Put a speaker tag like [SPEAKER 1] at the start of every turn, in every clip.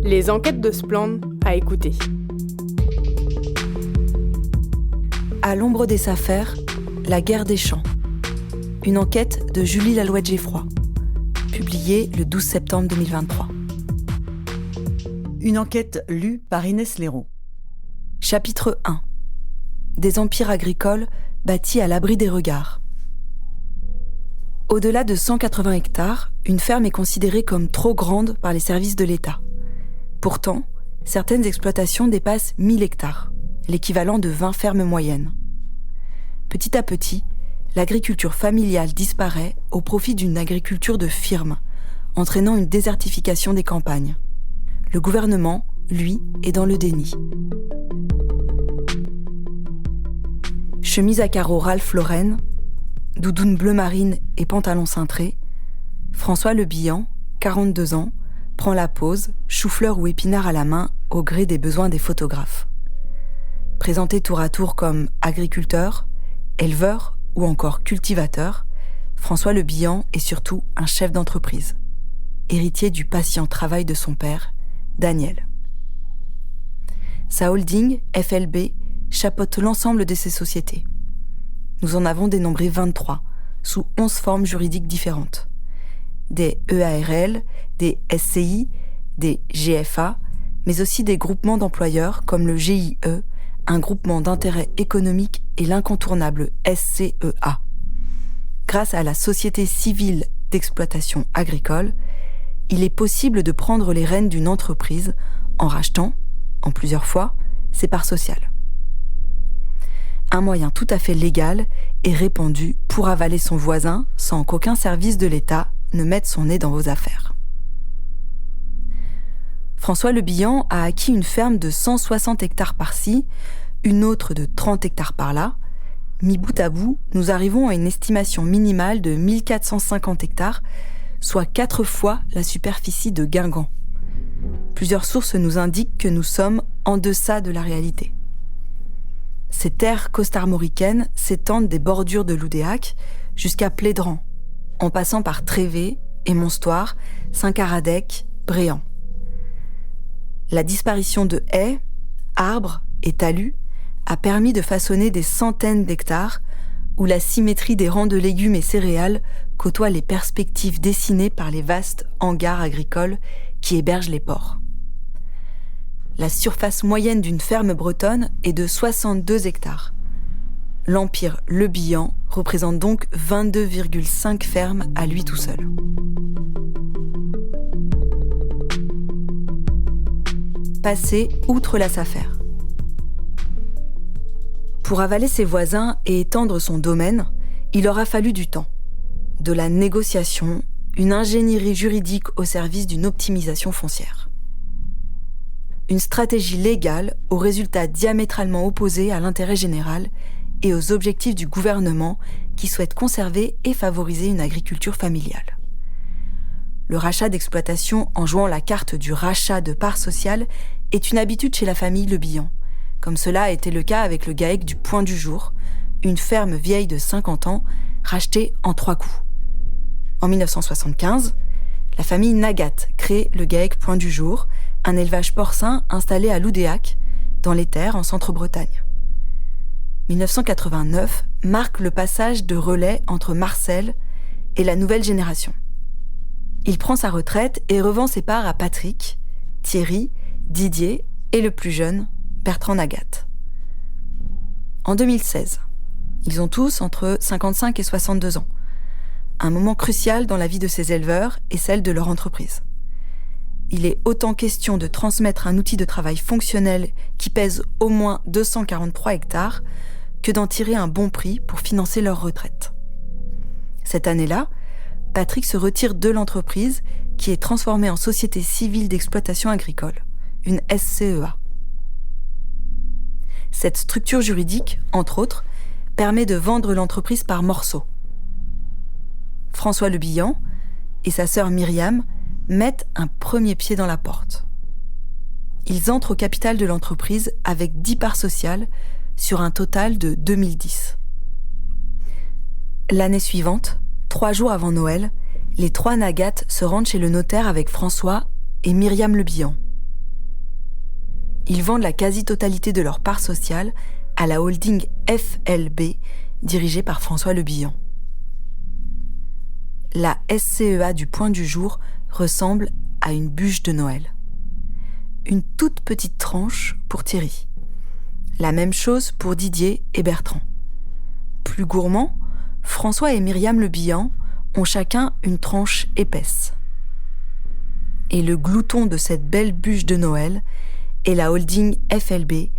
[SPEAKER 1] Les enquêtes de Splendde à écouter.
[SPEAKER 2] À l'ombre des affaires, la guerre des champs. Une enquête de Julie Lalouette-Geffroy, publiée le 12 septembre 2023.
[SPEAKER 3] Une enquête lue par Inès Léraud.
[SPEAKER 2] Chapitre 1. Des empires agricoles bâtis à l'abri des regards. Au-delà de 180 hectares, une ferme est considérée comme trop grande par les services de l'État. Pourtant, certaines exploitations dépassent 1000 hectares, l'équivalent de 20 fermes moyennes. Petit à petit, l'agriculture familiale disparaît au profit d'une agriculture de firme, entraînant une désertification des campagnes. Le gouvernement, lui, est dans le déni. Chemise à carreaux Ralph Lauren, doudoune bleu marine et pantalon cintré, François Le Bihan, 42 ans, prend la pose, chou-fleur ou épinard à la main, au gré des besoins des photographes. Présenté tour à tour comme agriculteur, éleveur ou encore cultivateur, François Le Bihan est surtout un chef d'entreprise, héritier du patient travail de son père, Daniel. Sa holding, FLB, chapeaute l'ensemble de ses sociétés. Nous en avons dénombré 23, sous 11 formes juridiques différentes. Des EARL, des SCI, des GFA, mais aussi des groupements d'employeurs comme le GIE, un groupement d'intérêt économique et l'incontournable SCEA. Grâce à la Société civile d'exploitation agricole, il est possible de prendre les rênes d'une entreprise en rachetant, en plusieurs fois, ses parts sociales. Un moyen tout à fait légal et répandu pour avaler son voisin sans qu'aucun service de l'État ne mette son nez dans vos affaires. François Le Bihan a acquis une ferme de 160 hectares par-ci, une autre de 30 hectares par-là. Mis bout à bout, nous arrivons à une estimation minimale de 1450 hectares, soit 4 fois la superficie de Guingamp. Plusieurs sources nous indiquent que nous sommes en deçà de la réalité. Ces terres costarmoricaines s'étendent des bordures de l'Oudéac jusqu'à Plédran, en passant par Trévé, Émonstoir, Saint-Caradec, Bréant. La disparition de haies, arbres et talus a permis de façonner des centaines d'hectares où la symétrie des rangs de légumes et céréales côtoie les perspectives dessinées par les vastes hangars agricoles qui hébergent les porcs. La surface moyenne d'une ferme bretonne est de 62 hectares. L'empire Le Bihan représente donc 22,5 fermes à lui tout seul. Passer outre la SAFER. Pour avaler ses voisins et étendre son domaine, il aura fallu du temps, de la négociation, une ingénierie juridique au service d'une optimisation foncière. Une stratégie légale aux résultats diamétralement opposés à l'intérêt général et aux objectifs du gouvernement qui souhaite conserver et favoriser une agriculture familiale. Le rachat d'exploitation en jouant la carte du rachat de parts sociales est une habitude chez la famille Le Bihan, comme cela a été le cas avec le GAEC du Point du Jour, une ferme vieille de 50 ans rachetée en 3 coups. En 1975, la famille Nagat crée le GAEC Point du Jour, un élevage porcin installé à l'Oudéac, dans les terres en Centre-Bretagne. 1989 marque le passage de relais entre Marcel et la nouvelle génération. Il prend sa retraite et revend ses parts à Patrick, Thierry, Didier et le plus jeune, Bertrand Nagat. En 2016, ils ont tous entre 55 et 62 ans. Un moment crucial dans la vie de ces éleveurs et celle de leur entreprise. Il est autant question de transmettre un outil de travail fonctionnel qui pèse au moins 243 hectares que d'en tirer un bon prix pour financer leur retraite. Cette année-là, Patrick se retire de l'entreprise qui est transformée en Société civile d'exploitation agricole, une SCEA. Cette structure juridique, entre autres, permet de vendre l'entreprise par morceaux. François Le Bihan et sa sœur Myriam mettent un premier pied dans la porte. Ils entrent au capital de l'entreprise avec 10 parts sociales sur un total de 2010. L'année suivante, 3 jours avant Noël, les 3 Nagat se rendent chez le notaire avec François et Myriam Le Bihan. ils vendent la quasi-totalité de leur part sociale à la holding FLB, dirigée par François Le Bihan. La SCEA du Point du Jour ressemble à une bûche de Noël. Une toute petite tranche pour Thierry. La même chose pour Didier et Bertrand. Plus gourmands, François et Myriam Le Bihan ont chacun une tranche épaisse. Et le glouton de cette belle bûche de Noël est la holding FLB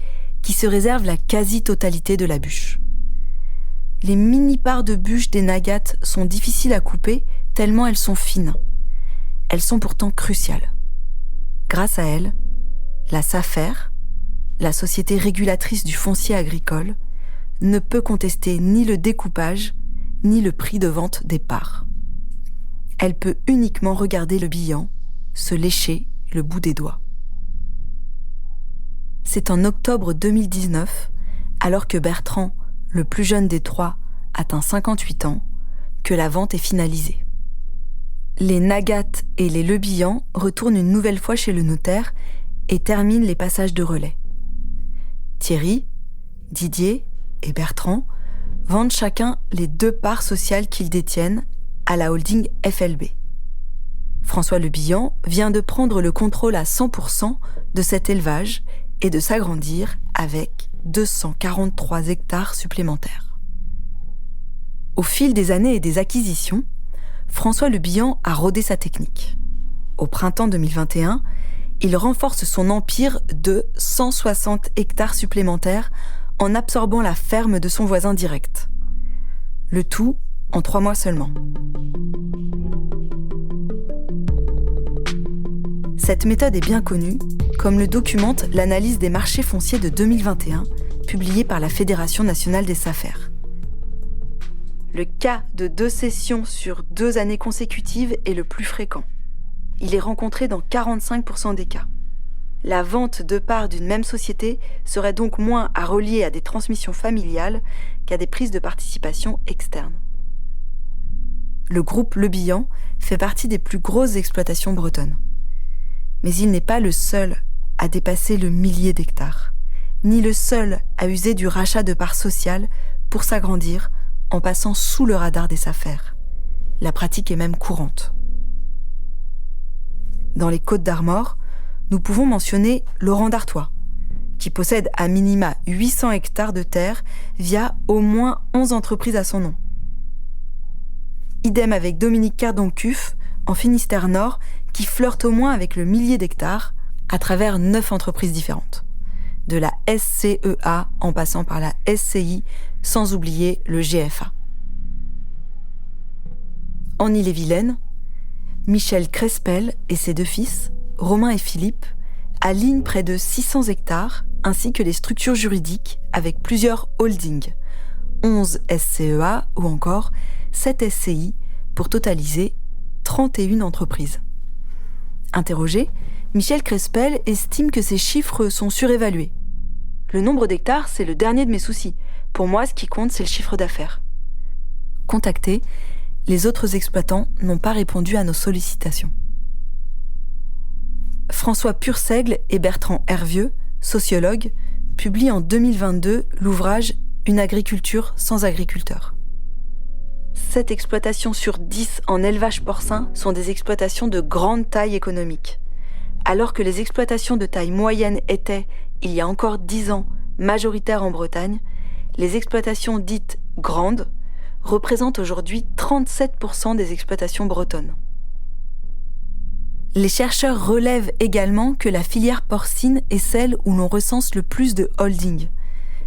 [SPEAKER 2] qui se réserve la quasi-totalité de la bûche. Les mini-parts de bûche des Nagath sont difficiles à couper tellement elles sont fines. Elles sont pourtant cruciales. Grâce à elles, la Safer, la société régulatrice du foncier agricole, ne peut contester ni le découpage ni le prix de vente des parts. Elle peut uniquement regarder Le Bihan se lécher le bout des doigts. C'est en octobre 2019, alors que Bertrand, le plus jeune des trois, atteint 58 ans, que la vente est finalisée. Les Nagath et les Le Bihan retournent une nouvelle fois chez le notaire et terminent les passages de relais. Thierry, Didier et Bertrand vendent chacun les 2 parts sociales qu'ils détiennent à la holding FLB. François Le Bihan vient de prendre le contrôle à 100% de cet élevage et de s'agrandir avec 243 hectares supplémentaires. Au fil des années et des acquisitions, François Le Bihan a rodé sa technique. Au printemps 2021, il renforce son empire de 160 hectares supplémentaires en absorbant la ferme de son voisin direct. Le tout en 3 mois seulement. Cette méthode est bien connue, comme le documente l'analyse des marchés fonciers de 2021, publiée par la Fédération nationale des Safer. Le cas de 2 cessions sur 2 années consécutives est le plus fréquent. Il est rencontré dans 45% des cas. La vente de parts d'une même société serait donc moins à relier à des transmissions familiales qu'à des prises de participation externes. Le groupe Le Bihan fait partie des plus grosses exploitations bretonnes. Mais il n'est pas le seul à dépasser le millier d'hectares, ni le seul à user du rachat de parts sociales pour s'agrandir en passant sous le radar des Safer. La pratique est même courante. Dans les Côtes-d'Armor, nous pouvons mentionner Laurent Dartois, qui possède à minima 800 hectares de terre via au moins 11 entreprises à son nom. Idem avec Dominique Cardoncuff, en Finistère Nord, qui flirte au moins avec le millier d'hectares à travers 9 entreprises différentes. De la SCEA en passant par la SCI, sans oublier le GFA. En Ille-et-Vilaine, Michel Crespel et ses 2 fils, Romain et Philippe, alignent près de 600 hectares ainsi que les structures juridiques avec plusieurs holdings, 11 SCEA ou encore 7 SCI pour totaliser 31 entreprises. Interrogé, Michel Crespel estime que ces chiffres sont surévalués. Le nombre d'hectares, c'est le dernier de mes soucis. Pour moi, ce qui compte, c'est le chiffre d'affaires. Contactés, les autres exploitants n'ont pas répondu à nos sollicitations. François Purseigle et Bertrand Hervieux, sociologues, publient en 2022 l'ouvrage « Une agriculture sans agriculteurs ». 7 exploitations sur 10 en élevage porcin sont des exploitations de grande taille économique. Alors que les exploitations de taille moyenne étaient, il y a encore 10 ans, majoritaires en Bretagne, les exploitations dites grandes représentent aujourd'hui 37% des exploitations bretonnes. Les chercheurs relèvent également que la filière porcine est celle où l'on recense le plus de holdings,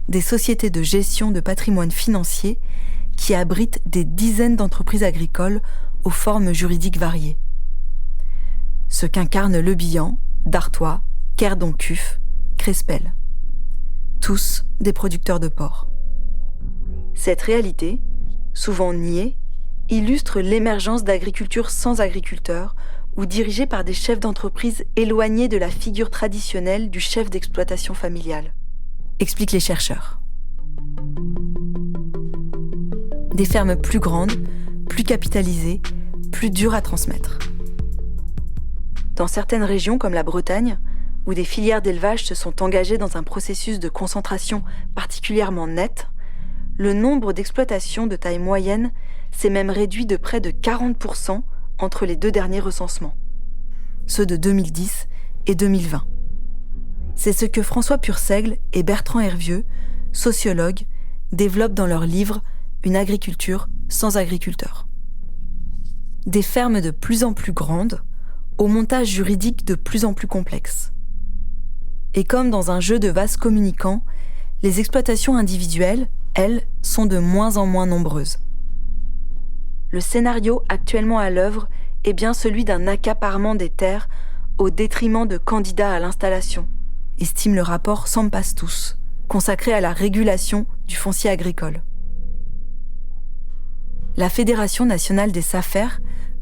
[SPEAKER 2] des sociétés de gestion de patrimoine financier qui abritent des dizaines d'entreprises agricoles aux formes juridiques variées. Ce qu'incarnent Le Bihan, Dartois, Cardoncuff, Crespel. Tous des producteurs de porc. Cette réalité, souvent niée, illustre l'émergence d'agriculture sans agriculteurs ou dirigée par des chefs d'entreprise éloignés de la figure traditionnelle du chef d'exploitation familiale, expliquent les chercheurs. Des fermes plus grandes, plus capitalisées, plus dures à transmettre. Dans certaines régions comme la Bretagne, où des filières d'élevage se sont engagées dans un processus de concentration particulièrement net, le nombre d'exploitations de taille moyenne s'est même réduit de près de 40% entre les deux derniers recensements, ceux de 2010 et 2020. C'est ce que François Purseigle et Bertrand Hervieux, sociologues, développent dans leur livre « Une agriculture sans agriculteurs ». Des fermes de plus en plus grandes, au montage juridique de plus en plus complexe. Et comme dans un jeu de vases communicants, les exploitations individuelles, elles, sont de moins en moins nombreuses. Le scénario actuellement à l'œuvre est bien celui d'un accaparement des terres au détriment de candidats à l'installation, estime le rapport Sampastus, consacré à la régulation du foncier agricole. La Fédération nationale des SAFER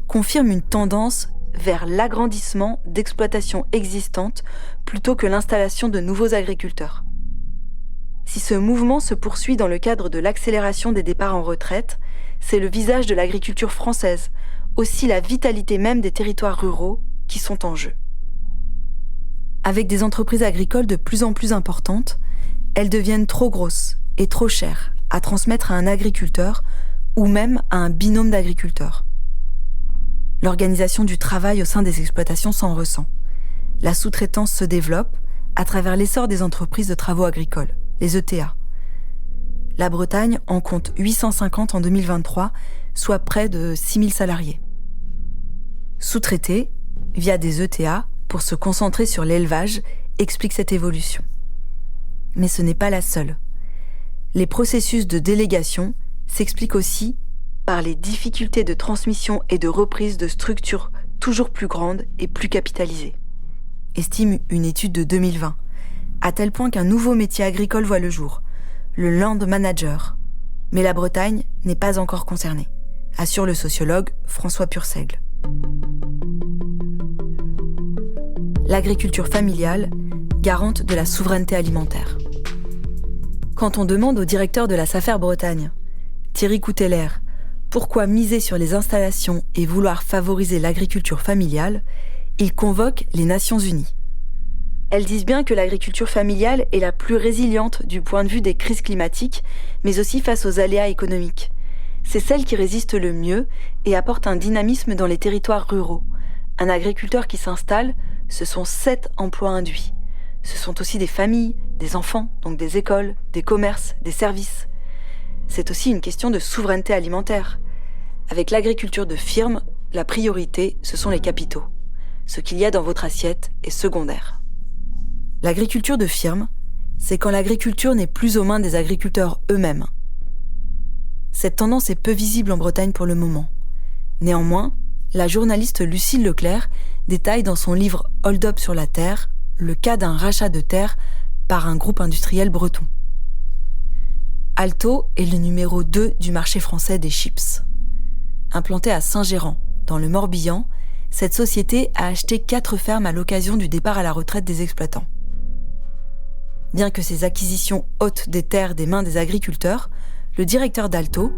[SPEAKER 2] confirme une tendance vers l'agrandissement d'exploitations existantes plutôt que l'installation de nouveaux agriculteurs. Si ce mouvement se poursuit dans le cadre de l'accélération des départs en retraite, c'est le visage de l'agriculture française, aussi la vitalité même des territoires ruraux, qui sont en jeu. Avec des entreprises agricoles de plus en plus importantes, elles deviennent trop grosses et trop chères à transmettre à un agriculteur ou même à un binôme d'agriculteurs. L'organisation du travail au sein des exploitations s'en ressent. La sous-traitance se développe à travers l'essor des entreprises de travaux agricoles, les ETA. La Bretagne en compte 850 en 2023, soit près de 6000 salariés. Sous-traités, via des ETA, pour se concentrer sur l'élevage, explique cette évolution. Mais ce n'est pas la seule. Les processus de délégation s'expliquent aussi par les difficultés de transmission et de reprise de structures toujours plus grandes et plus capitalisées, estime une étude de 2020, à tel point qu'un nouveau métier agricole voit le jour, le land manager. Mais la Bretagne n'est pas encore concernée, assure le sociologue François Purseigle. L'agriculture familiale, garante de la souveraineté alimentaire. Quand on demande au directeur de la SAFER Bretagne, Thierry Couteller, pourquoi miser sur les installations et vouloir favoriser l'agriculture familiale, il convoque les Nations Unies. Elles disent bien que l'agriculture familiale est la plus résiliente du point de vue des crises climatiques, mais aussi face aux aléas économiques. C'est celle qui résiste le mieux et apporte un dynamisme dans les territoires ruraux. Un agriculteur qui s'installe, ce sont 7 emplois induits. Ce sont aussi des familles, des enfants, donc des écoles, des commerces, des services. C'est aussi une question de souveraineté alimentaire. Avec l'agriculture de firme, la priorité, ce sont les capitaux. Ce qu'il y a dans votre assiette est secondaire. L'agriculture de firme, c'est quand l'agriculture n'est plus aux mains des agriculteurs eux-mêmes. Cette tendance est peu visible en Bretagne pour le moment. Néanmoins, la journaliste Lucille Leclerc détaille dans son livre « Hold up sur la terre » le cas d'un rachat de terre par un groupe industriel breton. Alto est le numéro 2 du marché français des chips. Implantée à Saint-Géran, dans le Morbihan, cette société a acheté 4 fermes à l'occasion du départ à la retraite des exploitants. Bien que ces acquisitions ôtent des terres des mains des agriculteurs, le directeur d'Alto,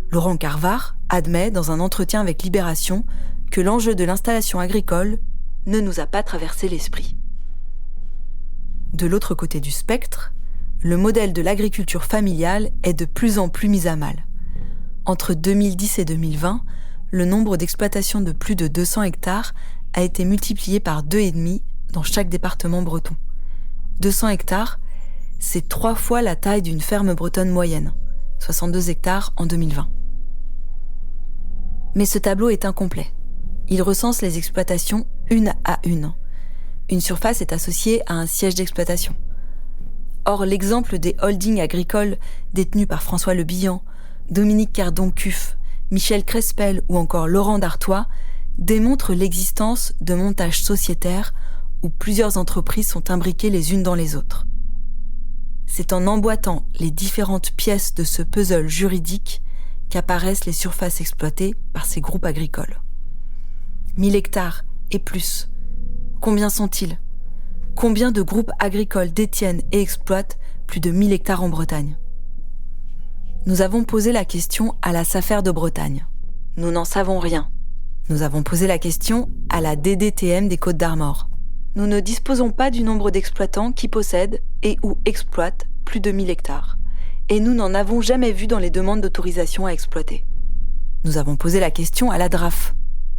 [SPEAKER 2] Laurent Carvar, admet dans un entretien avec Libération que l'enjeu de l'installation agricole ne nous a pas traversé l'esprit. De l'autre côté du spectre, le modèle de l'agriculture familiale est de plus en plus mis à mal. Entre 2010 et 2020, le nombre d'exploitations de plus de 200 hectares a été multiplié par 2,5 dans chaque département breton. 200 hectares, c'est 3 fois la taille d'une ferme bretonne moyenne, 62 hectares en 2020. Mais ce tableau est incomplet. Il recense les exploitations une à une. Une surface est associée à un siège d'exploitation. Or, l'exemple des holdings agricoles détenus par François Le Bihan, Dominique Cardon-Cuff, Michel Crespel ou encore Laurent Dartois démontre l'existence de montages sociétaires où plusieurs entreprises sont imbriquées les unes dans les autres. C'est en emboîtant les différentes pièces de ce puzzle juridique qu'apparaissent les surfaces exploitées par ces groupes agricoles. 1000 hectares et plus. Combien sont-ils ? Combien de groupes agricoles détiennent et exploitent plus de 1000 hectares en Bretagne ? Nous avons posé la question à la SAFER de Bretagne. Nous n'en savons rien. Nous avons posé la question à la DDTM des Côtes d'Armor. nous ne disposons pas du nombre d'exploitants qui possèdent et ou exploitent plus de 1000 hectares. Et nous n'en avons jamais vu dans les demandes d'autorisation à exploiter. Nous avons posé la question à la DRAF.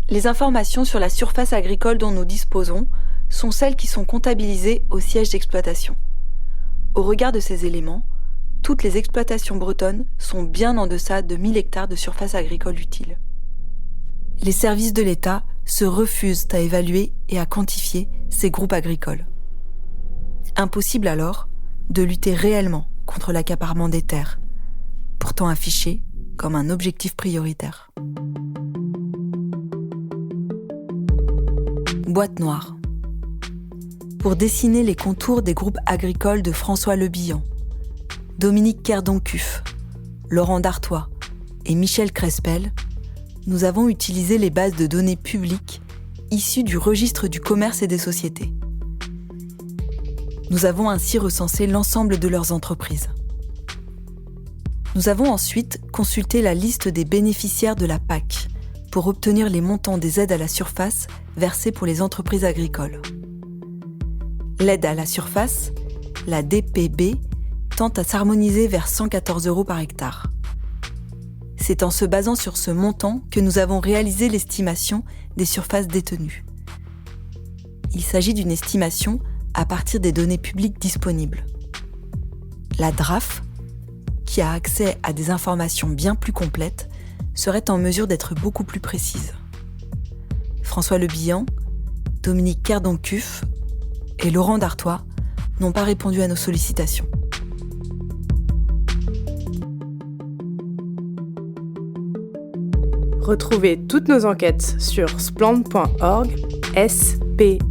[SPEAKER 2] Les informations sur la surface agricole dont nous disposons sont celles qui sont comptabilisées au siège d'exploitation. Au regard de ces éléments, toutes les exploitations bretonnes sont bien en deçà de 1000 hectares de surface agricole utile. Les services de l'État se refusent à évaluer et à quantifier ces groupes agricoles. Impossible alors de lutter réellement contre l'accaparement des terres, pourtant affiché comme un objectif prioritaire. Boîte noire. Pour dessiner les contours des groupes agricoles de François Le Bihan, Dominique Kerdoncuff, Laurent Dartois et Michel Crespel, nous avons utilisé les bases de données publiques issues du registre du commerce et des sociétés. Nous avons ainsi recensé l'ensemble de leurs entreprises. Nous avons ensuite consulté la liste des bénéficiaires de la PAC pour obtenir les montants des aides à la surface versées pour les entreprises agricoles. L'aide à la surface, la DPB, tend à s'harmoniser vers 114 € par hectare. C'est en se basant sur ce montant que nous avons réalisé l'estimation des surfaces détenues. Il s'agit d'une estimation à partir des données publiques disponibles. La DRAF, qui a accès à des informations bien plus complètes, serait en mesure d'être beaucoup plus précise. François Le Bihan, Dominique Kerdoncuff et Laurent Dartois n'ont pas répondu à nos sollicitations.
[SPEAKER 1] Retrouvez toutes nos enquêtes sur splann.org, splann.org.